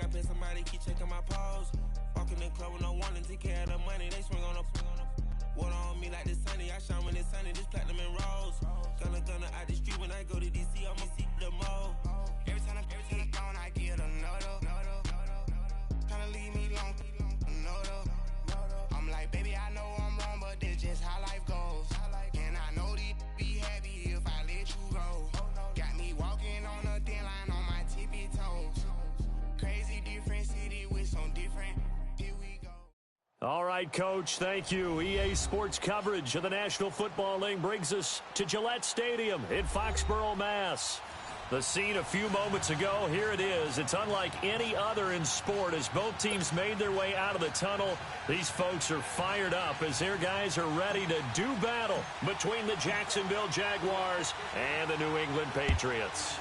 I bet somebody keep checking my pose. Walking in the club with no warning, take care of the money, they swing on the water on me like the sunny. I shine when it's sunny, just platinum and rose. Gonna out the street when I go to DC, I'ma see the mo. Every time I'm gone, I get another. Tryna leave me alone, another. I'm like, baby, I know I'm wrong, but this just how life goes. And I know they'd be happy if I let you go. Got me walking on a thin line on my tippy toes. Crazy different city with some different. Here we go. All right, Coach, thank you. EA Sports coverage of the National Football League brings us to Gillette Stadium in Foxborough, Mass. The scene a few moments ago, here it is. It's unlike any other in sport as both teams made their way out of the tunnel. These folks are fired up as their guys are ready to do battle between the Jacksonville Jaguars and the New England Patriots.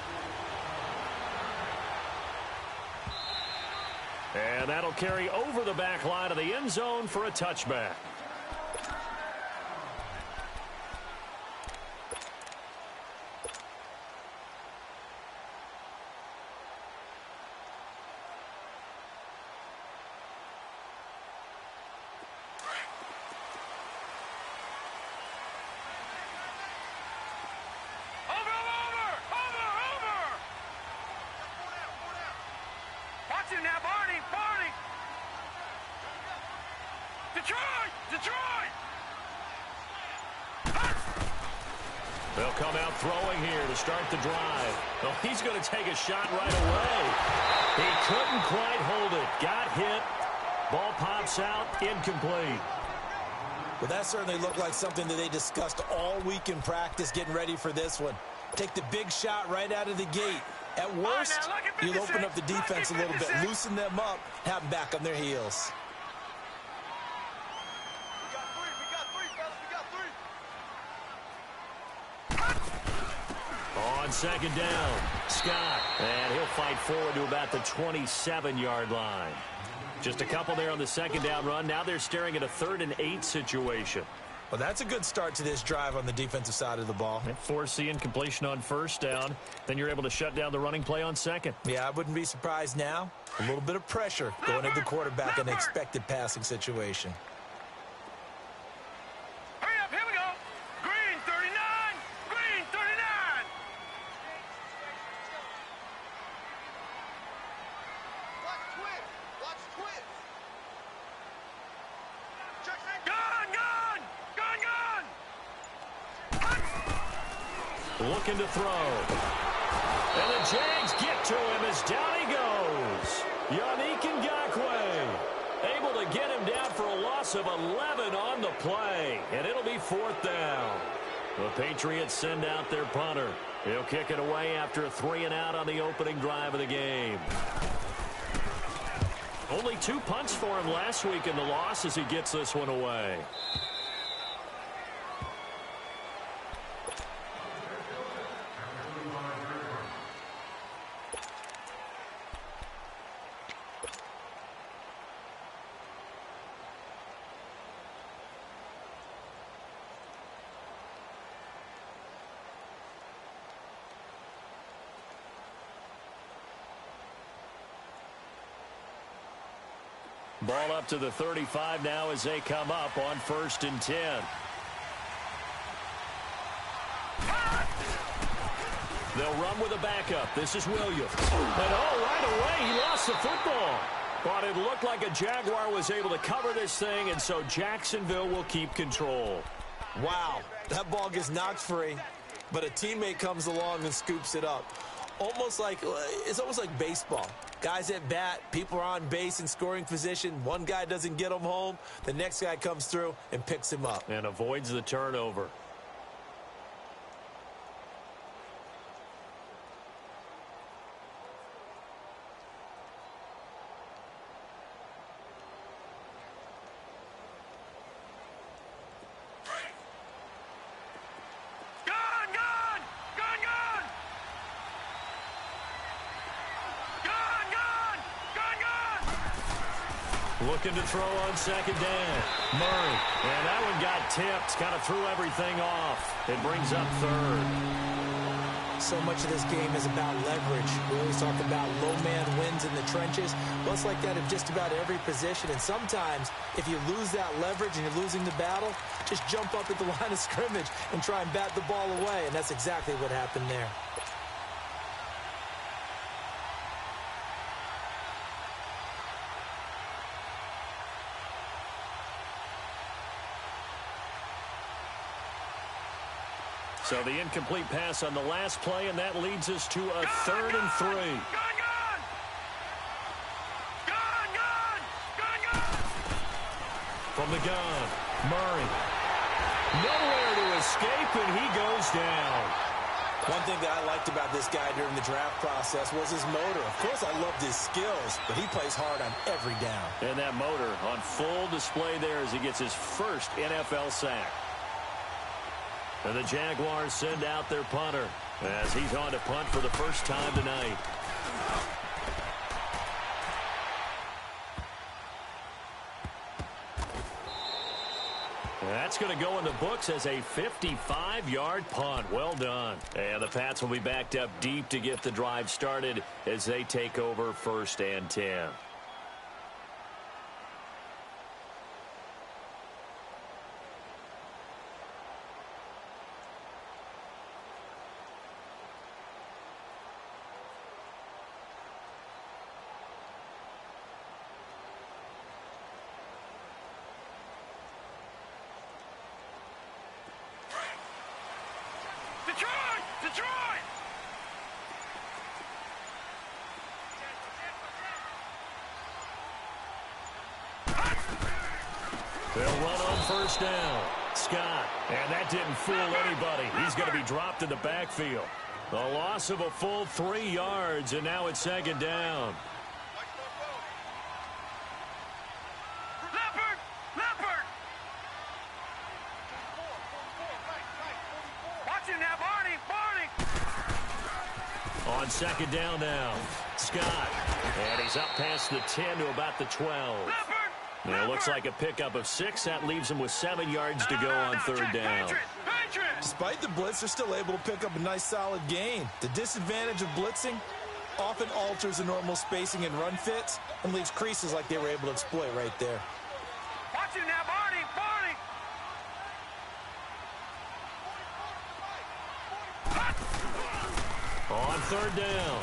And that'll carry over the back line of the end zone for a touchback. They'll come out throwing here to start the drive. Well, he's going to take a shot right away. He couldn't quite hold it. Got hit. Ball pops out. Incomplete. Well, that certainly looked like something that they discussed all week in practice getting ready for this one. Take the big shot right out of the gate. At worst, you'll open up the defense a little bit, loosen them up, have them back on their heels. On second down, Scott, and he'll fight forward to about the 27-yard line. Just a couple there on the second down run. Now they're staring at a 3rd and 8 situation. Well, that's a good start to this drive on the defensive side of the ball. And forcing completion on first down. Then you're able to shut down the running play on second. Yeah, I wouldn't be surprised now. A little bit of pressure going at the quarterback in an expected passing situation. Hurry up, here we go. Green 39, green 39. Watch twins. Gun. Looking to throw. And the Jags get to him as down he goes. Yannick Ngakoue able to get him down for a loss of 11 on the play. And it'll be 4th down. The Patriots send out their punter. He'll kick it away after a 3-and-out on the opening drive of the game. Only 2 punts for him last week in the loss as he gets this one away. Ball up to the 35 now as they come up on 1st and 10. They'll run with a backup. This is Williams. And right away he lost the football. But it looked like a Jaguar was able to cover this thing, and so Jacksonville will keep control. Wow, that ball gets knocked free, but a teammate comes along and scoops it up. It's almost like baseball. Guys at bat, people are on base in scoring position. One guy doesn't get him home. The next guy comes through and picks him up. And avoids the turnover. Looking to throw on second down. Murray. And that one got tipped. Kind of threw everything off. It brings up 3rd. So much of this game is about leverage. We always talk about low man wins in the trenches. Well, it's like that in just about every position. And sometimes, if you lose that leverage and you're losing the battle, just jump up at the line of scrimmage and try and bat the ball away. And that's exactly what happened there. So the incomplete pass on the last play, and that leads us to a 3rd and 3. From the gun, Murray. Nowhere to escape, and he goes down. One thing that I liked about this guy during the draft process was his motor. Of course, I loved his skills, but he plays hard on every down. And that motor on full display there as he gets his first NFL sack. And the Jaguars send out their punter as he's on to punt for the first time tonight. That's going to go in the books as a 55-yard punt. Well done. And the Pats will be backed up deep to get the drive started as they take over 1st and 10. Detroit! They'll run on 1st down. Scott, and that didn't fool anybody. He's going to be dropped in the backfield. A loss of a full 3 yards, and now it's 2nd down. Leopard! Watch him now, Barney! On 2nd down now, Scott. And he's up past the 10 to about the 12. And it looks like a pickup of 6. That leaves him with 7 yards to go on 3rd down. Despite the blitz, they're still able to pick up a nice, solid gain. The disadvantage of blitzing often alters the normal spacing and run fits and leaves creases like they were able to exploit right there. Watch him now, Barney! On 3rd down,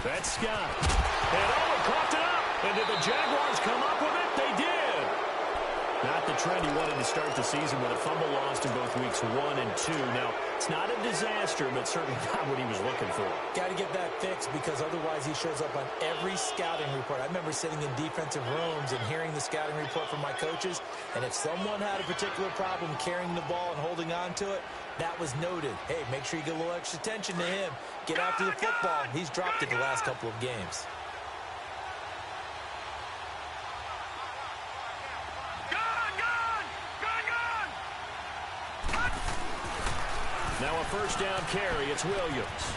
that's Scott. And Owen coughed it up. And did the Jaguars come up with it? They did. Not the trend he wanted to start the season with a fumble lost in both weeks 1 and 2. Now, it's not a disaster, but certainly not what he was looking for. Got to get that fixed because otherwise he shows up on every scouting report. I remember sitting in defensive rooms and hearing the scouting report from my coaches, and if someone had a particular problem carrying the ball and holding on to it, that was noted. Hey, make sure you get a little extra attention to him. Get after the football. He's dropped it the last couple of games. Now a 1st down carry. It's Williams.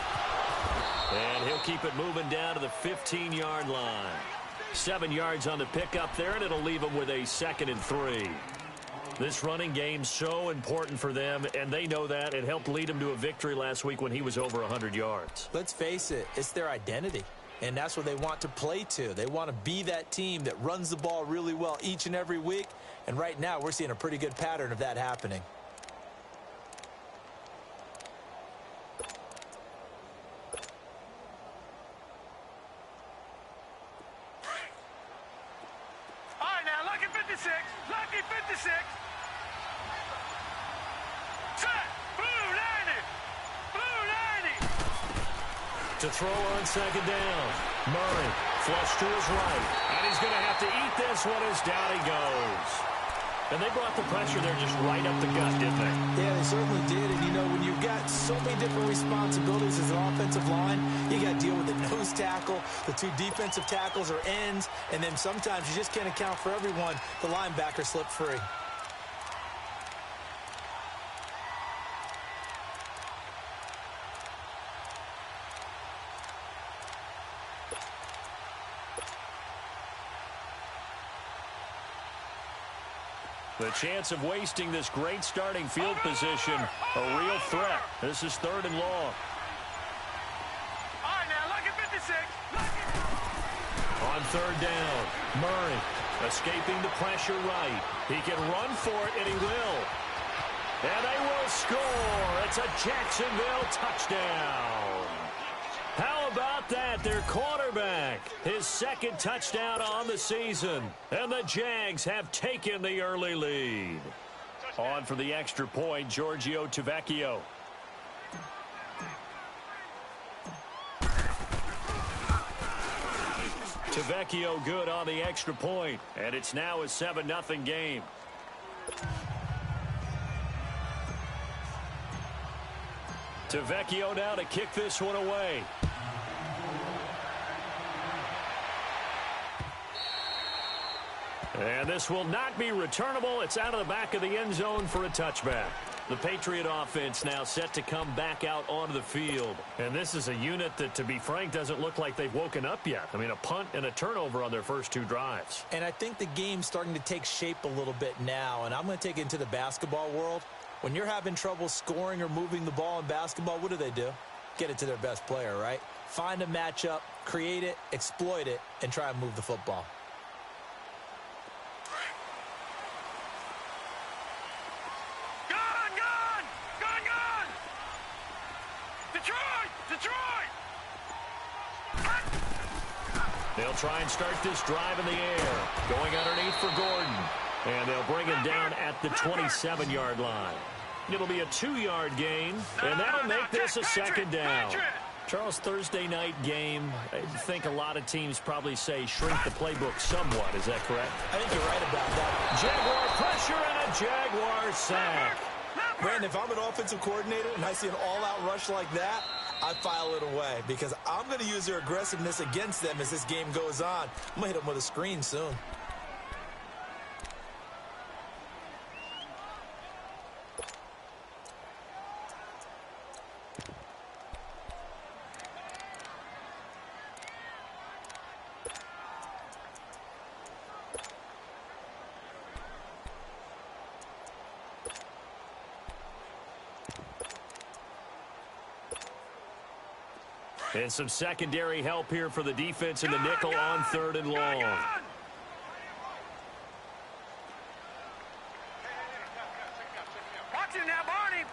And he'll keep it moving down to the 15-yard line. 7 yards on the pickup there, and it'll leave him with a 2nd and 3. This running game's so important for them, and they know that. It helped lead him to a victory last week when he was over 100 yards. Let's face it, it's their identity, and that's what they want to play to. They want to be that team that runs the ball really well each and every week, and right now we're seeing a pretty good pattern of that happening. Lucky 56. Set. Blue 90. Blue 90. To throw on 2nd down. Murray flush to his right. And he's going to have to eat this one as down he goes. And they brought the pressure there just right up the gut, didn't they? Yeah, they certainly did. And, you know, when you've got so many different responsibilities as an offensive line, you got to deal with the nose tackle, the 2 defensive tackles or ends, and then sometimes you just can't account for everyone. The linebacker slipped free. The chance of wasting this great starting field position, a real threat. This is 3rd and long. on third down. Murray escaping the pressure right. He can run for it, and he will. And they will score. It's a Jacksonville touchdown. How about that? Their quarterback, his second touchdown on the season. And the Jags have taken the early lead. On for the extra point, Giorgio Tavecchio. Tavecchio good on the extra point, and it's now a 7-0 game. Tavecchio now to kick this one away. And this will not be returnable. It's out of the back of the end zone for a touchback. The Patriot offense now set to come back out onto the field. And this is a unit that, to be frank, doesn't look like they've woken up yet. I mean, a punt and a turnover on their first two drives. And I think the game's starting to take shape a little bit now. And I'm going to take it into the basketball world. When you're having trouble scoring or moving the ball in basketball, what do? Get it to their best player, right? Find a matchup, create it, exploit it, and try and move the football. They'll try and start this drive in the air. Going underneath for Gordon. And they'll bring him down at the 27-yard line. It'll be a 2-yard gain, and that'll make this a second down. Charles, Thursday night game, I think a lot of teams probably say shrink the playbook somewhat. Is that correct? I think you're right about that. Jaguar pressure and a Jaguar sack. Brandon, if I'm an offensive coordinator and I see an all-out rush like that, I file it away because I'm going to use their aggressiveness against them as this game goes on. I'm going to hit them with a screen soon. And some secondary help here for the defense in the nickel on third and long. Watch him now, Barney!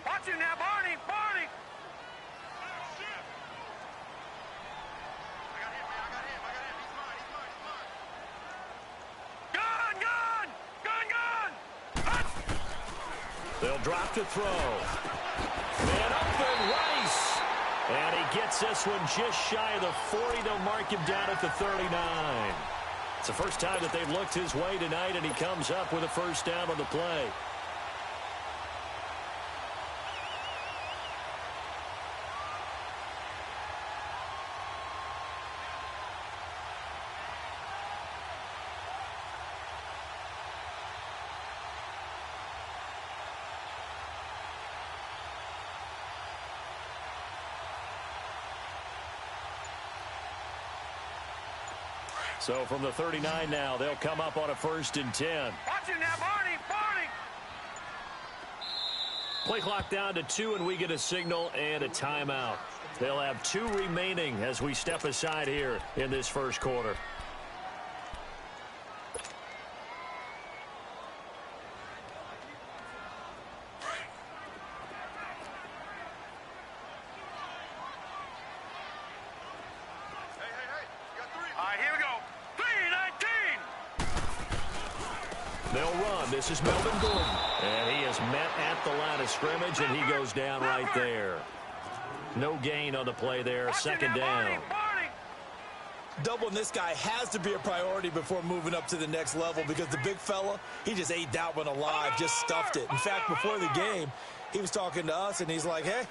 Watch him now, Barney! They'll drop to throw. Man open, Rice. And he gets this one just shy of the 40. They'll mark him down at the 39. It's the first time that they've looked his way tonight, and he comes up with a first down on the play. So from the 39 now, they'll come up on a 1st and 10. Watch him now, Barney! Play clock down to 2, and we get a signal and a timeout. They'll have 2 remaining as we step aside here in this first quarter. This is Melvin Gordon, and he is met at the line of scrimmage, and he goes down right there. No gain on the play there, second down. Doubling this guy has to be a priority before moving up to the next level because the big fella, he just ate that one alive, just stuffed it. In fact, before the game, he was talking to us, and he's like, hey,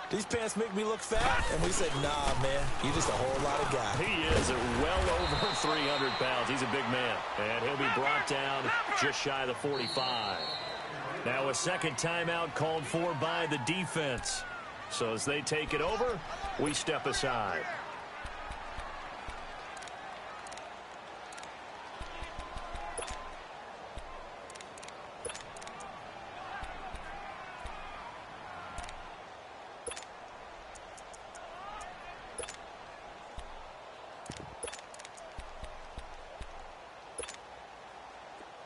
these pants make me look fat? And we said, nah, man, you're just a whole lot of guy. He is well over 300 pounds. He's a big man. And he'll be brought down just shy of the 45. Now a second timeout called for by the defense. So as they take it over, we step aside.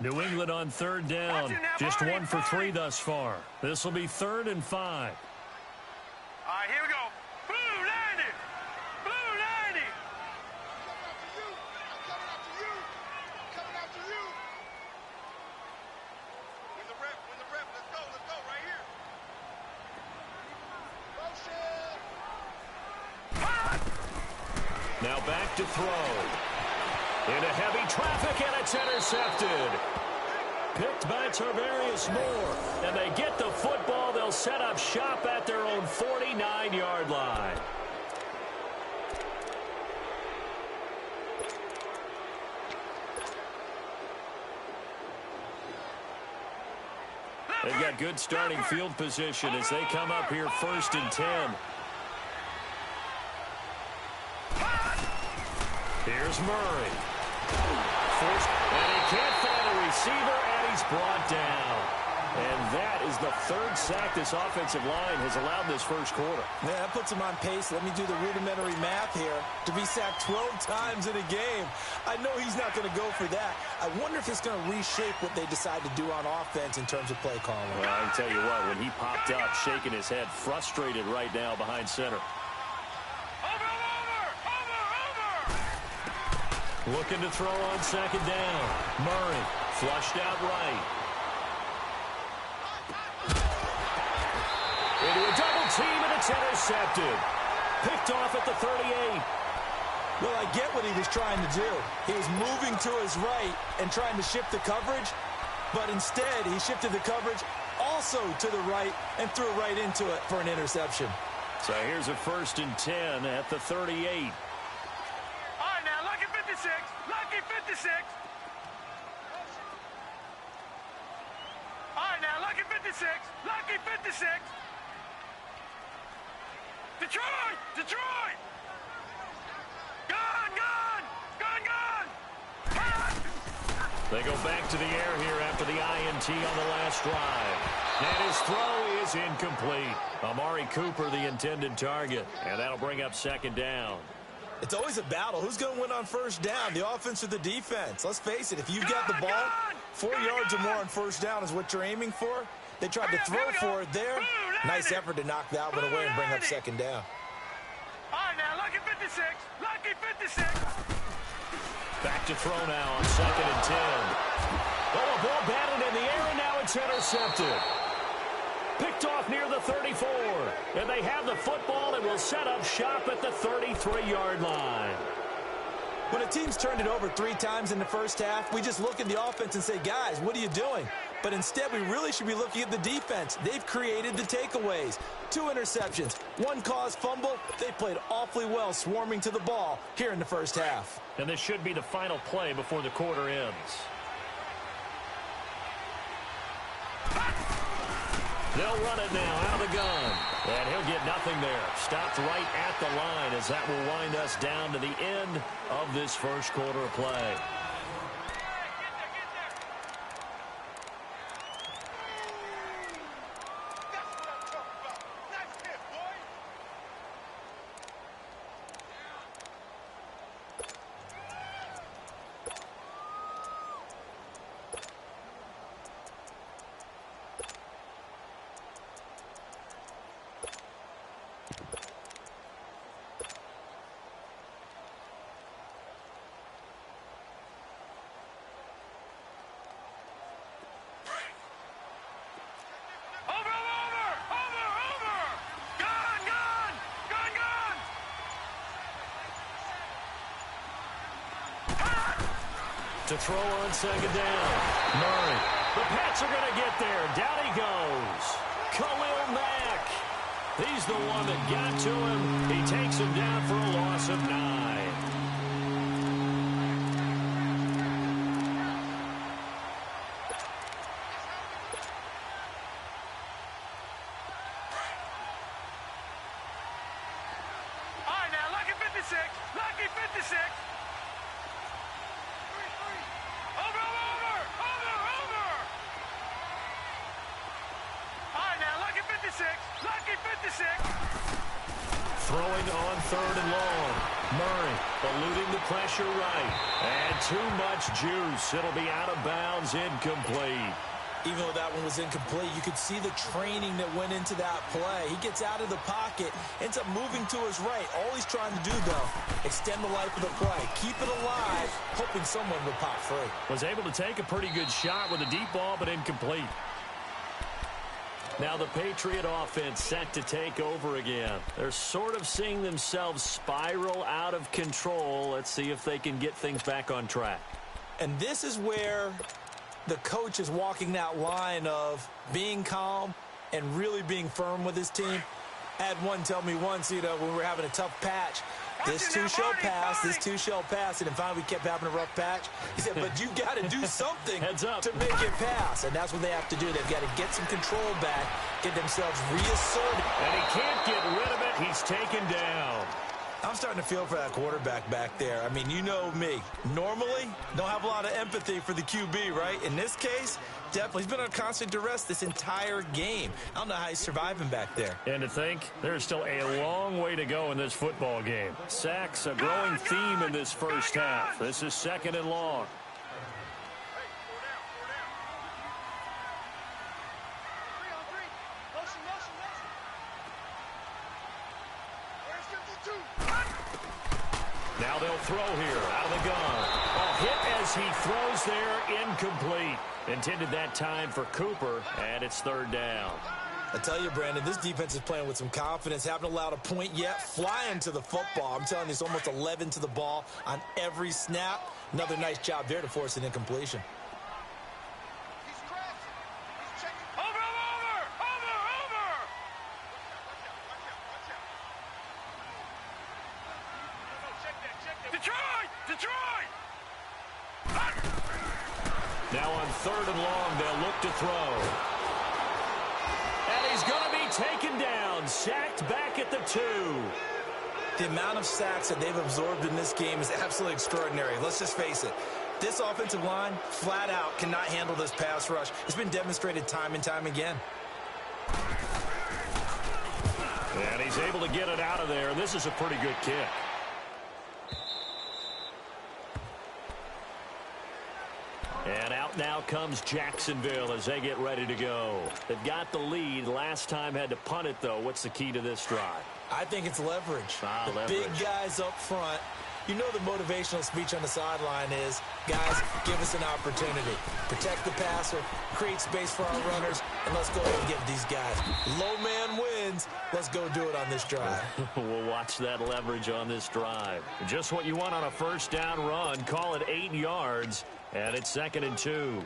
New England on third down. Just 1 for 3 thus far. This will be 3rd and 5. All right, here we go. Blue 90. Blue 90. Coming after you. Coming after you. Win the rep. Win the rep. Let's go. Let's go right here. Motion. Now back to throw. Into heavy traffic, and it's intercepted. Picked by Tarvarius Moore. And they get the football. They'll set up shop at their own 49-yard line. They've got good starting field position as they come up here 1st and 10. Here's Murray. And he can't find a receiver, and he's brought down. And that is the 3rd sack this offensive line has allowed this first quarter. Yeah, that puts him on pace. Let me do the rudimentary math here. To be sacked 12 times in a game, I know he's not going to go for that. I wonder if it's going to reshape what they decide to do on offense in terms of play calling. Well, I can tell you what, when he popped up, shaking his head, frustrated right now behind center. Looking to throw on 2nd down. Murray flushed out right. Into a double team, and it's intercepted. Picked off at the 38. Well, I get what he was trying to do. He was moving to his right and trying to shift the coverage, but instead he shifted the coverage also to the right and threw right into it for an interception. So here's a 1st and 10 at the 38. Lucky 56. All right, now, lucky 56. Lucky 56. Detroit! Detroit! Gone, gone! Gone, gone! They go back to the air here after the INT on the last drive. And his throw is incomplete. Amari Cooper, the intended target. And that'll bring up 2nd down. It's always a battle. Who's going to win on 1st down, the offense or the defense? Let's face it, if you've got the ball, 4 yards or more on 1st down is what you're aiming for. They tried to throw for it there. Nice effort to knock that one away and bring up 2nd down. All right, now, lucky 56. Lucky 56. Back to throw now on 2nd and 10. Oh, a ball batted in the air, and now it's intercepted. Picked off near the 34. And they have the football and will set up shop at the 33-yard line. When a team's turned it over 3 times in the first half, we just look at the offense and say, guys, what are you doing? But instead, we really should be looking at the defense. They've created the takeaways. 2 interceptions, 1 caused fumble. They played awfully well swarming to the ball here in the first half. And this should be the final play before the quarter ends. They'll run it now out of the gun. And he'll get nothing there. Stopped right at the line as that will wind us down to the end of this first quarter of play. To throw on 2nd down. Murray. The Pats are going to get there. Down he goes. Khalil Mack. He's the one that got to him. He takes him down for a loss of 9. All right, now, lucky 56. Lucky 56. Lucky 56. Throwing on 3rd and long. Murray eluding the pressure right. And too much juice. It'll be out of bounds, incomplete. Even though that one was incomplete, you could see the training that went into that play. He gets out of the pocket, ends up moving to his right. All he's trying to do, though, extend the life of the play. Keep it alive, hoping someone would pop free. Was able to take a pretty good shot with a deep ball, but incomplete. Now the Patriot offense set to take over again. They're sort of seeing themselves spiral out of control. Let's see if they can get things back on track. And this is where the coach is walking that line of being calm and really being firm with his team. I had one tell me once, when we were having a tough patch, this too shall pass, this too shall pass. And then finally we kept having a rough patch. He said, but you got to do something to make it pass. And that's what they have to do. They've got to get some control back, get themselves reasserted. And he can't get rid of it. He's taken down. I'm starting to feel for that quarterback back there. I mean, you know me. Normally, don't have a lot of empathy for the QB, right? In this case, definitely. He's been on constant duress this entire game. I don't know how he's surviving back there. And to think, there's still a long way to go in this football game. Sacks, a growing theme in this first half. This is 2nd and long. Now they'll throw here out of the gun. A hit as he throws there, incomplete. Intended that time for Cooper, and it's 3rd down. I tell you, Brandon, this defense is playing with some confidence. Haven't allowed a point yet. Flying to the football. I'm telling you, it's almost 11 to the ball on every snap. Another nice job there to force an incompletion. Now on 3rd and long, they'll look to throw. And he's going to be taken down, sacked back at the 2. The amount of sacks that they've absorbed in this game is absolutely extraordinary. Let's just face it. This offensive line, flat out, cannot handle this pass rush. It's been demonstrated time and time again. And he's able to get it out of there. This is a pretty good kick. And out now comes Jacksonville as they get ready to go. They've got the lead. Last time had to punt it, though. What's the key to this drive? I think it's leverage. Leverage. Big guys up front. You know the motivational speech on the sideline is, guys, give us an opportunity. Protect the passer, create space for our runners, and let's go ahead and get these guys. Low man wins. Let's go do it on this drive. We'll watch that leverage on this drive. Just what you want on a 1st down run. Call it 8 yards. And it's 2nd and 2.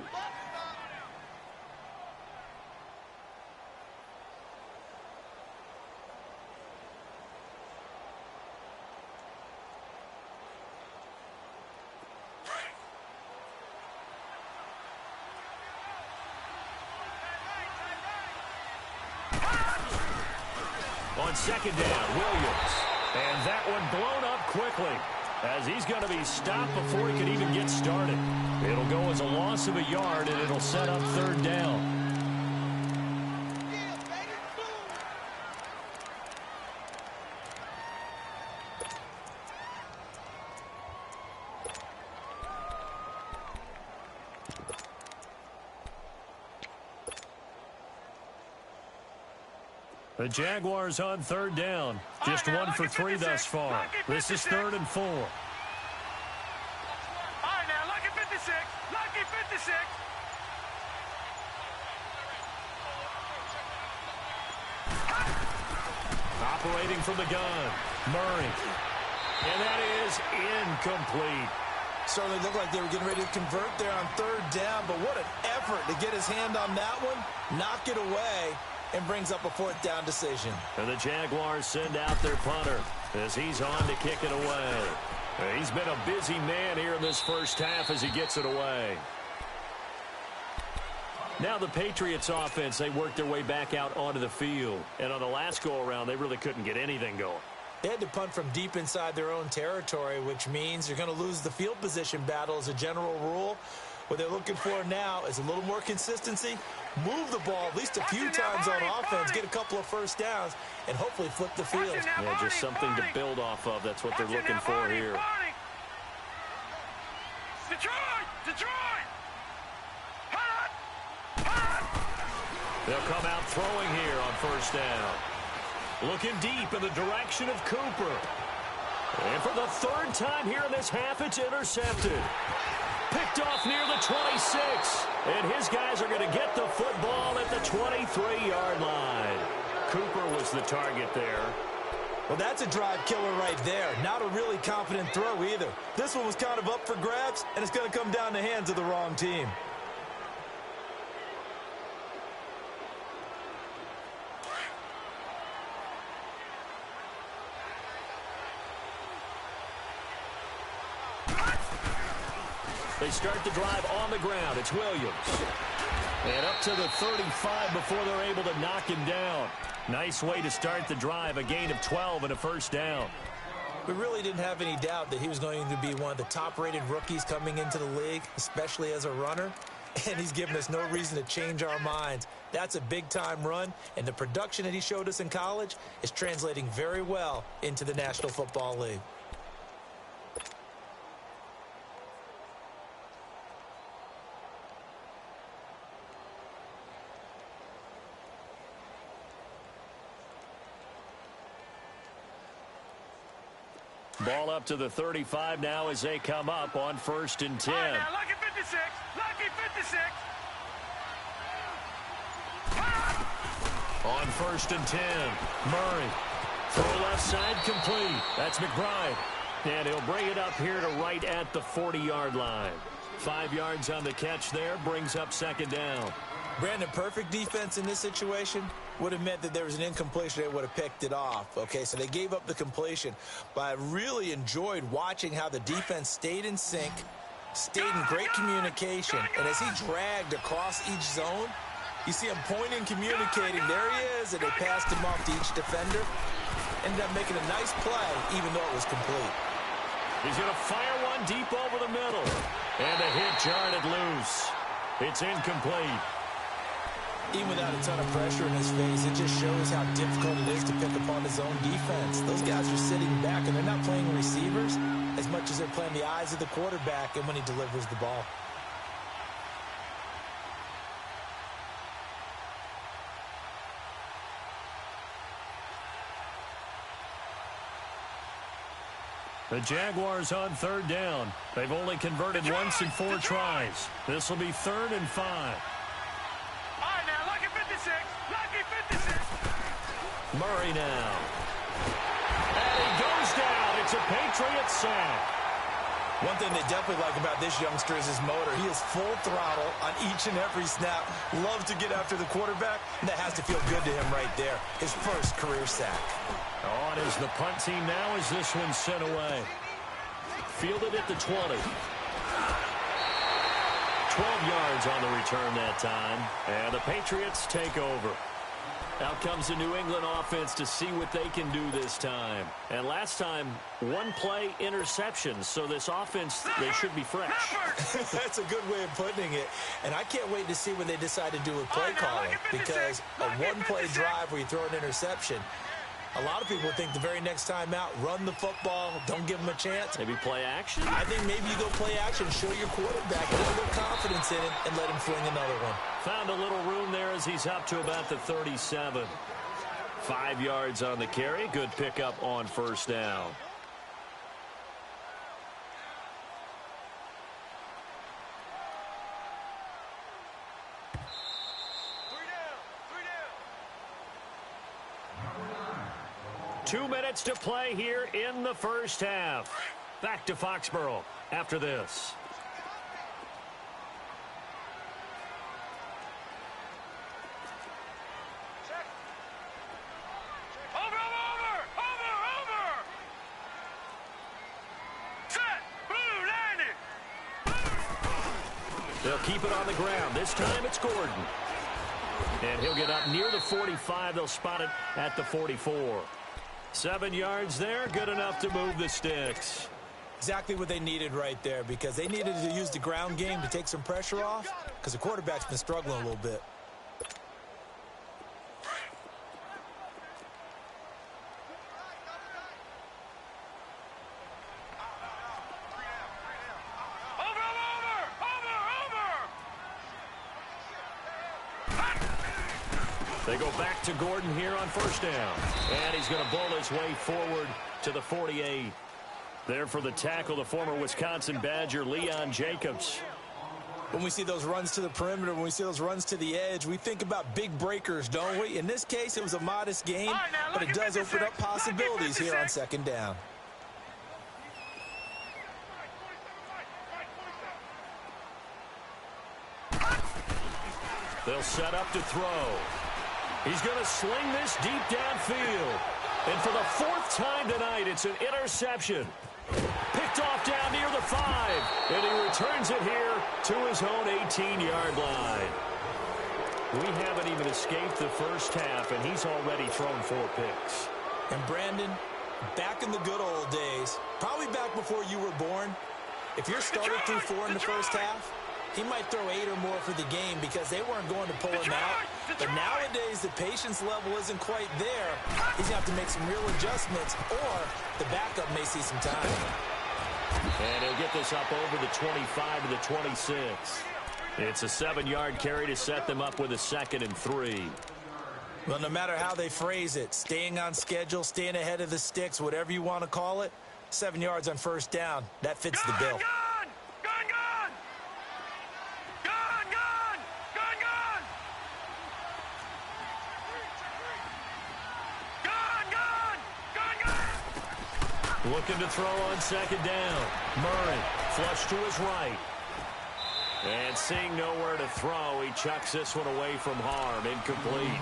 On 2nd down, Williams. And that one blown up quickly, as he's going to be stopped before he can even get started. It'll go as a loss of a yard, and it'll set up 3rd down. The Jaguars on 3rd down. Just 1 for 3 thus far. This is 3rd and 4. All right, now, lucky 56. Lucky 56. Operating from the gun, Murray. And that is incomplete. Certainly looked like they were getting ready to convert there on 3rd down, but what an effort to get his hand on that one, knock it away, and brings up a 4th down decision. And the Jaguars send out their punter as he's on to kick it away. He's been a busy man here in this first half as he gets it away. Now the Patriots offense, they work their way back out onto the field. And on the last go-around, they really couldn't get anything going. They had to punt from deep inside their own territory, which means you're going to lose the field position battle as a general rule. What they're looking for now is a little more consistency, move the ball at least a few times on offense, get a couple of 1st downs, and hopefully flip the field. Yeah, just something to build off of. That's what they're looking for here. Detroit! Detroit! Hot! Hot! They'll come out throwing here on first down. Looking deep in the direction of Cooper. And for the third time here in this half, it's intercepted. Picked off near the 26. And his guys are going to get the football at the 23-yard line. Cooper was the target there. Well, that's a drive killer right there. Not a really confident throw either. This one was kind of up for grabs, and it's going to come down the hands of the wrong team. They start the drive on the ground. It's Williams. And up to the 35 before they're able to knock him down. Nice way to start the drive, a gain of 12 and a first down. We really didn't have any doubt that he was going to be one of the top-rated rookies coming into the league, especially as a runner. And he's given us no reason to change our minds. That's a big-time run, and the production that he showed us in college is translating very well into the National Football League. Ball up to the 35 now as they come up on 1st and 10. All right, now, lucky 56. Lucky 56. On 1st and 10, Murray. Throw left side complete. That's McBride. And he'll bring it up here to right at the 40-yard line. 5 yards on the catch there, brings up 2nd down. Brandon, perfect defense in this situation would have meant that there was an incompletion. They would have picked it off. Okay, so they gave up the completion. But I really enjoyed watching how the defense stayed in sync, stayed in great communication. And as he dragged across each zone, you see him pointing, communicating. There he is, and they passed him off to each defender. Ended up making a nice play, even though it was complete. He's going to fire one deep over the middle. And the hit jarred it loose. It's incomplete. Even without a ton of pressure in his face, it just shows how difficult it is to pick up on his own defense. Those guys are sitting back, and they're not playing receivers as much as they're playing the eyes of the quarterback and when he delivers the ball. The Jaguars on 3rd down. They've only converted once in 4 tries. This will be 3rd and 5. Murray now. And he goes down. It's a Patriot sack. One thing they definitely like about this youngster is his motor. He is full throttle on each and every snap. Loves to get after the quarterback. And that has to feel good to him right there. His first career sack. On is the punt team now as this one's sent away. Fielded at the 20. 12 yards on the return that time. And the Patriots take over. Out comes the New England offense to see what they can do this time. And last time, 1 play interception. So this offense, they should be fresh. That's a good way of putting it. And I can't wait to see when they decide to do a play calling. Because a 1-play drive where you throw an interception, a lot of people think the very next time out, run the football, don't give them a chance. Maybe play action? I think maybe you go play action, show your quarterback a little confidence in it, and let him fling another one. Found a little room there as he's up to about the 37. 5 yards on the carry. Good pickup on 1st down. Two minutes to play here in the first half. Back to Foxborough after this. Over! Set! Blue, landing! They'll keep it on the ground. This time it's Gordon. And he'll get up near the 45. They'll spot it at the 44. 7 yards there, good enough to move the sticks. Exactly what they needed right there, because they needed to use the ground game to take some pressure off, because the quarterback's been struggling a little bit. Over! They go back to Gordon here on first down. And he's going to bowl his way forward to the 48. There for the tackle, the former Wisconsin Badger, Leon Jacobs. When we see those runs to the perimeter, when we see those runs to the edge, we think about big breakers, don't we? In this case, it was a modest gain, but it does open up possibilities here on second down. They'll set up to throw. He's going to sling this deep downfield. And for the fourth time tonight, it's an interception. Picked off down near the 5. And he returns it here to his own 18-yard line. We haven't even escaped the first half, and he's already thrown 4 picks. And Brandon, back in the good old days, probably back before you were born, if you're started through 4 in the first half, he might throw 8 or more for the game because they weren't going to pull him out. But nowadays, the patience level isn't quite there. He's going to have to make some real adjustments, or the backup may see some time. And he'll get this up over the 25 to the 26. It's a 7-yard carry to set them up with a 2nd and 3. Well, no matter how they phrase it, staying on schedule, staying ahead of the sticks, whatever you want to call it, 7 yards on first down, that fits the bill. Looking to throw on second down. Murray flush to his right. And seeing nowhere to throw, he chucks this one away from harm. Incomplete.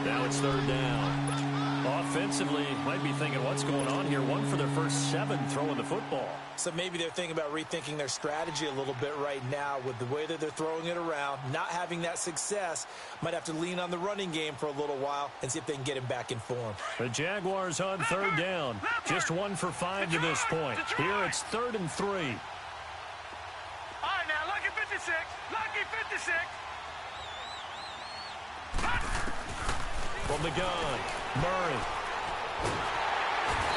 Now it's 3rd down. Offensively, might be thinking, what's going on here? 1 for their first 7 throwing the football. So maybe they're thinking about rethinking their strategy a little bit right now with the way that they're throwing it around, not having that success. Might have to lean on the running game for a little while and see if they can get him back in form. The Jaguars on 3rd down. Just 1 for 5 to this point. Here it's 3rd and 3. All right, now, lucky 56. Lucky 56. From the gun, Murray.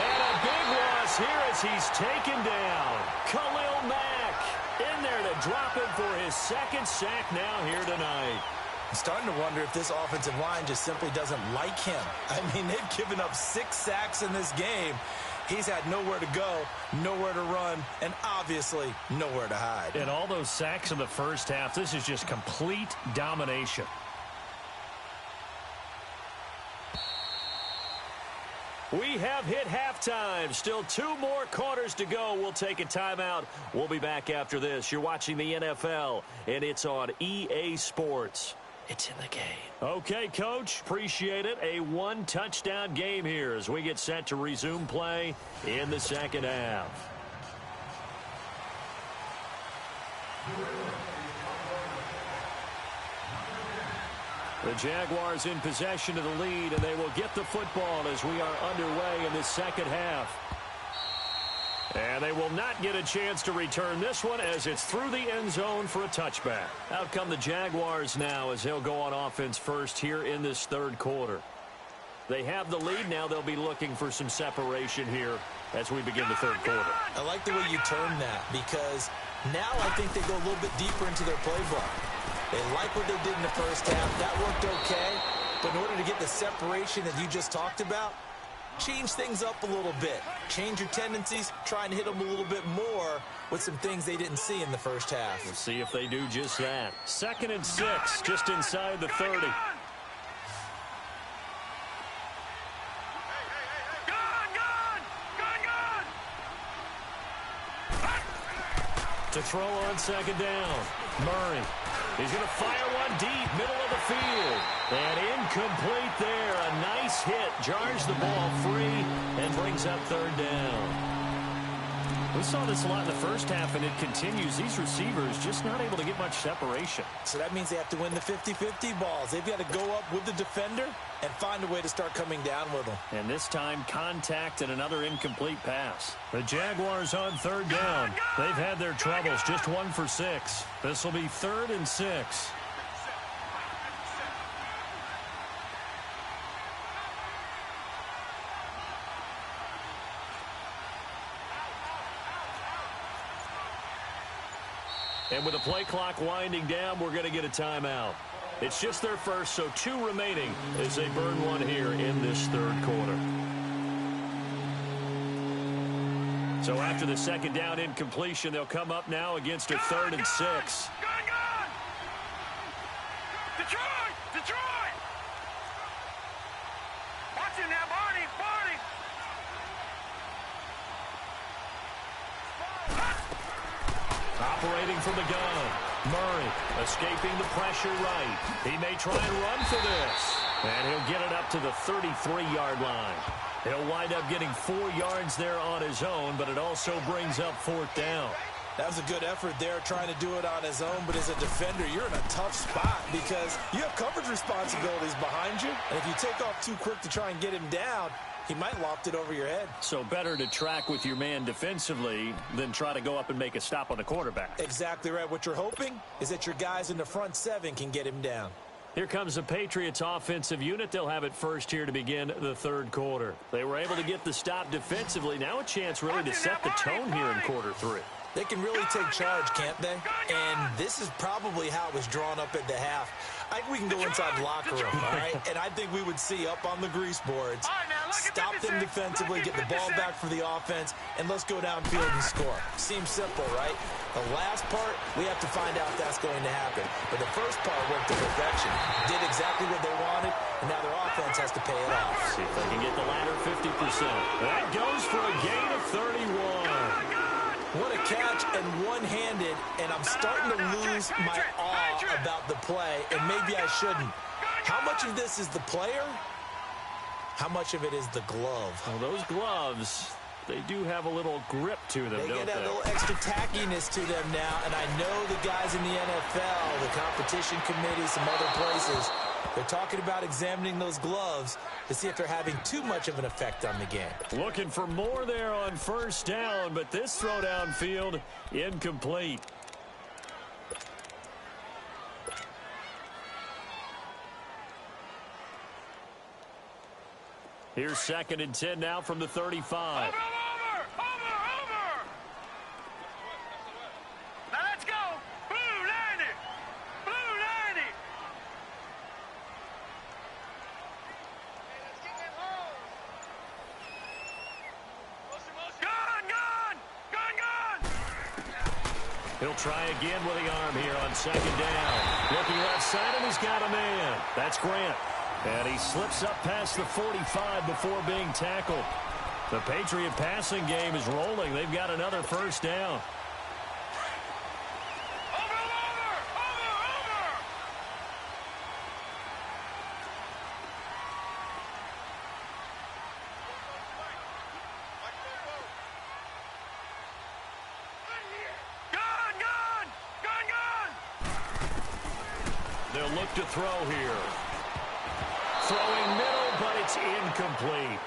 And a big loss here as he's taken down. Khalil Mack in there to drop him for his 2nd sack now here tonight. I'm starting to wonder if this offensive line just simply doesn't like him. I mean, they've given up 6 sacks in this game. He's had nowhere to go, nowhere to run, and obviously nowhere to hide. And all those sacks in the first half, this is just complete domination. We have hit halftime. Still 2 more quarters to go. We'll take a timeout. We'll be back after this. You're watching the NFL, and it's on EA Sports. It's in the game. Okay, Coach. Appreciate it. A 1-touchdown game here as we get set to resume play in the second half. The Jaguars in possession of the lead, and they will get the football as we are underway in the second half. And they will not get a chance to return this one as it's through the end zone for a touchback. Out come the Jaguars now as they'll go on offense first here in this 3rd quarter. They have the lead now. They'll be looking for some separation here as we begin the 3rd quarter. I like the way you turn that because now I think they go a little bit deeper into their playbook. They like what they did in the first half. That worked okay. But in order to get the separation that you just talked about, change things up a little bit. Change your tendencies. Try and hit them a little bit more with some things they didn't see in the first half. We'll see if they do just that. 2nd and 6, just inside the 30. To throw on second down. Murray. He's going to fire one deep, middle of the field. And incomplete there. A nice hit. Jars the ball free and brings up 3rd down. We saw this a lot in the first half, and it continues. These receivers just not able to get much separation. So that means they have to win the 50-50 balls. They've got to go up with the defender and find a way to start coming down with them. And this time, contact and another incomplete pass. The Jaguars on 3rd down. They've had their troubles, just 1 for 6. This will be 3rd and 6. And with the play clock winding down, we're going to get a timeout. It's just their first, so 2 remaining as they burn one here in this third quarter. So after the second down incompletion, they'll come up now against a 3rd and 6. Gone! Detroit! Detroit! Watch him now, Barney! Barney! Operating from the gun. Murray escaping the pressure right. He may try and run for this. And he'll get it up to the 33-yard line. He'll wind up getting 4 yards there on his own, but it also brings up 4th down. That was a good effort there trying to do it on his own, but as a defender, you're in a tough spot because you have coverage responsibilities behind you, and if you take off too quick to try and get him down, he might loft it over your head. So better to track with your man defensively than try to go up and make a stop on the quarterback. Exactly right. What you're hoping is that your guys in the front 7 can get him down. Here comes the Patriots offensive unit. They'll have it first here to begin the third quarter. They were able to get the stop defensively. Now a chance really to set the tone here in quarter 3. They can really take charge, can't they? And this is probably how it was drawn up at the half. I think we can go inside the locker room, all right? And I think we would see up on the grease boards, stop them defensively, get the ball back for the offense, and let's go downfield and score. Seems simple, right? The last part, we have to find out if that's going to happen. But the first part worked to perfection. Did exactly what they wanted, and now their offense has to pay it off. See if they can get the latter 50%. That goes for a gain of 31. What a catch and one-handed, and I'm starting to lose my awe about the play, and maybe I shouldn't. How much of this is the player? How much of it is the glove? Well, those gloves, they do have a little grip to them, don't they? They get a little extra tackiness to them now, and I know the guys in the NFL, the competition committee, some other places, they're talking about examining those gloves to see if they're having too much of an effect on the game. Looking for more there on first down, but this throw downfield incomplete. Here's 2nd and 10 now from the 35. Over! Now let's go! Blue 90! Blue 90! Gone! He'll try again with the arm here on 2nd down. Looking left side, and he's got a man. That's Grant. And he slips up past the 45 before being tackled. The Patriot passing game is rolling. They've got another first down. They'll look to throw here. Throwing middle, but it's incomplete.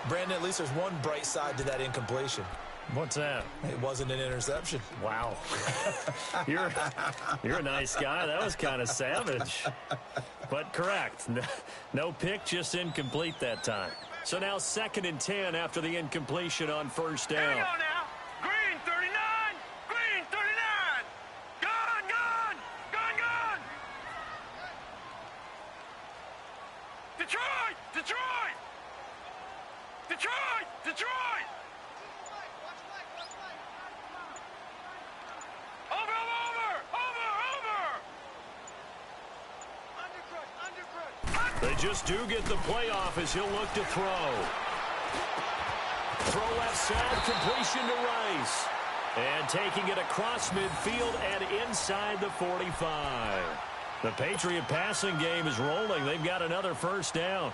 Brandon, at least there's one bright side to that incompletion. What's that? It wasn't an interception. Wow. You're a nice guy. That was kind of savage. But correct. No pick, just incomplete that time. So now 2nd and 10 after the incompletion on first down. Here we go now. Green 39! Green 39! Gone! Detroit! They just do get the playoff as he'll look to throw. Throw left side, completion to Rice. And taking it across midfield and inside the 45. The Patriot passing game is rolling. They've got another first down.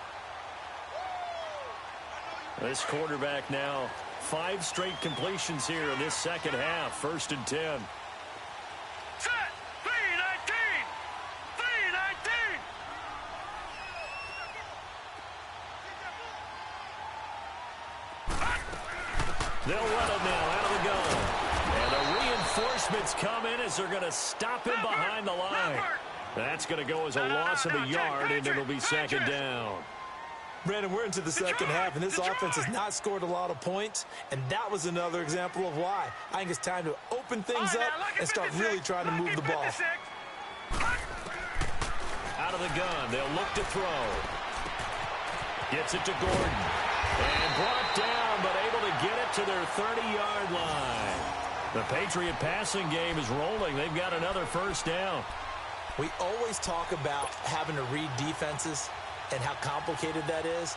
This quarterback now 5 straight completions here in this second half. 1st and 10. Set! 3-19! 3-19! They'll run it now out of the gun. And the reinforcements come in as they're going to stop him behind the line. That's going to go as a loss of a yard, and it'll be 2nd down. Brandon, we're into the second half, and this offense has not scored a lot of points, and that was another example of why. I think it's time to open things up and start really trying to move the ball. Out of the gun. They'll look to throw. Gets it to Gordon. And brought down, but able to get it to their 30-yard line. The Patriot passing game is rolling. They've got another first down. We always talk about having to read defenses and how complicated that is.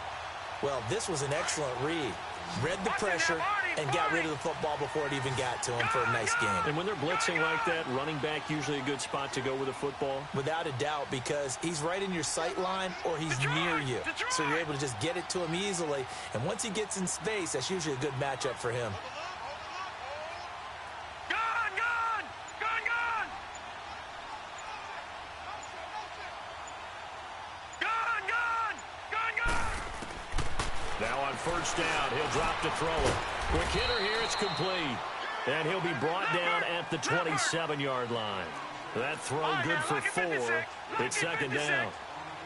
Well, this was an excellent read. Read the pressure and got rid of the football before it even got to him for a nice game. And when they're blitzing like that, running back usually a good spot to go with the football? Without a doubt, because he's right in your sight line or he's near you. So you're able to just get it to him easily. And once he gets in space, that's usually a good matchup for him. Now on first down, he'll drop to throw it. Quick hitter here, it's complete. And he'll be brought down at the 27-yard line. That throw good for 4. It's second down.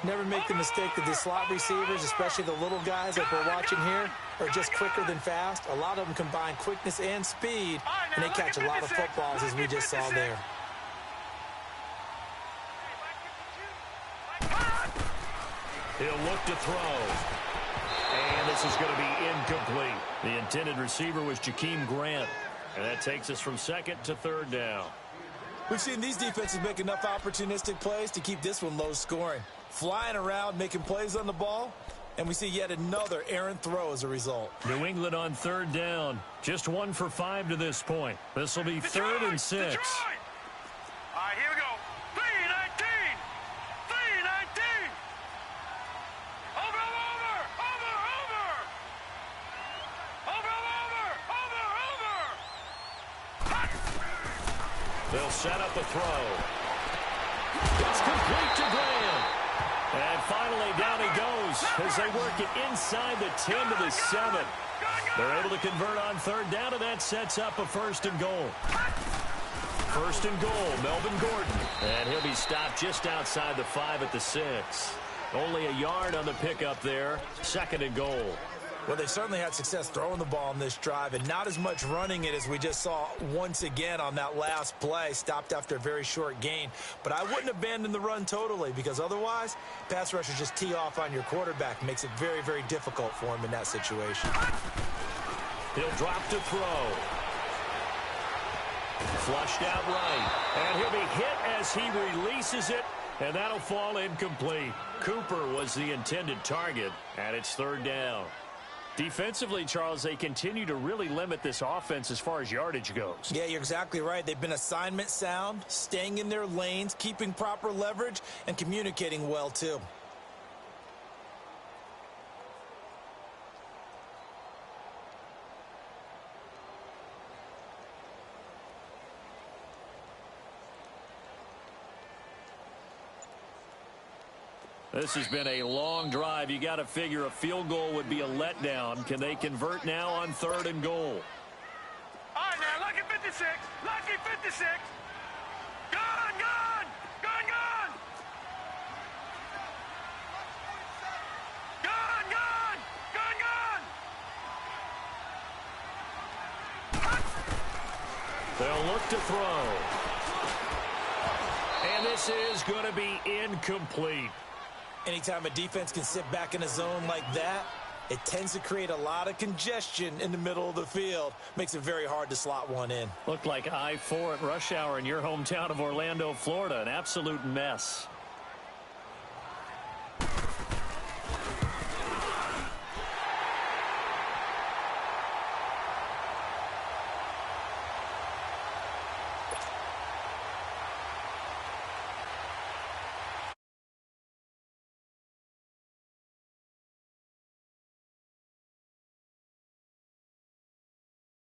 Never make the mistake that the slot receivers, especially the little guys like we're watching here, are just quicker than fast. A lot of them combine quickness and speed, and they catch a lot of footballs, as we just saw there. He'll look to throw. And this is going to be incomplete. The intended receiver was Jakeem Grant. And that takes us from second to third down. We've seen these defenses make enough opportunistic plays to keep this one low scoring. Flying around, making plays on the ball, and we see yet another errant throw as a result. New England on third down. Just 1 for 5 to this point. This will be third and 6. Detroit. All right, here we go. 3-19. 3-19. Over. They'll set up a throw. It's complete to Graham. And finally down he goes as they work it inside the 10 to the 7. They're able to convert on third down, and that sets up a first and goal. First and goal, Melvin Gordon. And he'll be stopped just outside the 5 at the 6. Only a yard on the pickup there. Second and goal. Well, they certainly had success throwing the ball in this drive and not as much running it as we just saw once again on that last play. Stopped after a very short gain. But I wouldn't abandon the run totally, because otherwise, pass rushers just tee off on your quarterback. Makes it very, very difficult for him in that situation. He'll drop to throw. Flushed out right. And he'll be hit as he releases it. And that'll fall incomplete. Cooper was the intended target, and it's third down. Defensively, Charles, they continue to really limit this offense as far as yardage goes. Yeah, you're exactly right. They've been assignment sound, staying in their lanes, keeping proper leverage, and communicating well, too. This has been a long drive. You got to figure a field goal would be a letdown. Can they convert now on third and goal? All right, now, lucky 56. Lucky 56. Gun. Gun. Gun. They'll look to throw. And this is going to be incomplete. Anytime a defense can sit back in a zone like that, it tends to create a lot of congestion in the middle of the field. Makes it very hard to slot one in. Looked like I-4 at rush hour in your hometown of Orlando, Florida. An absolute mess.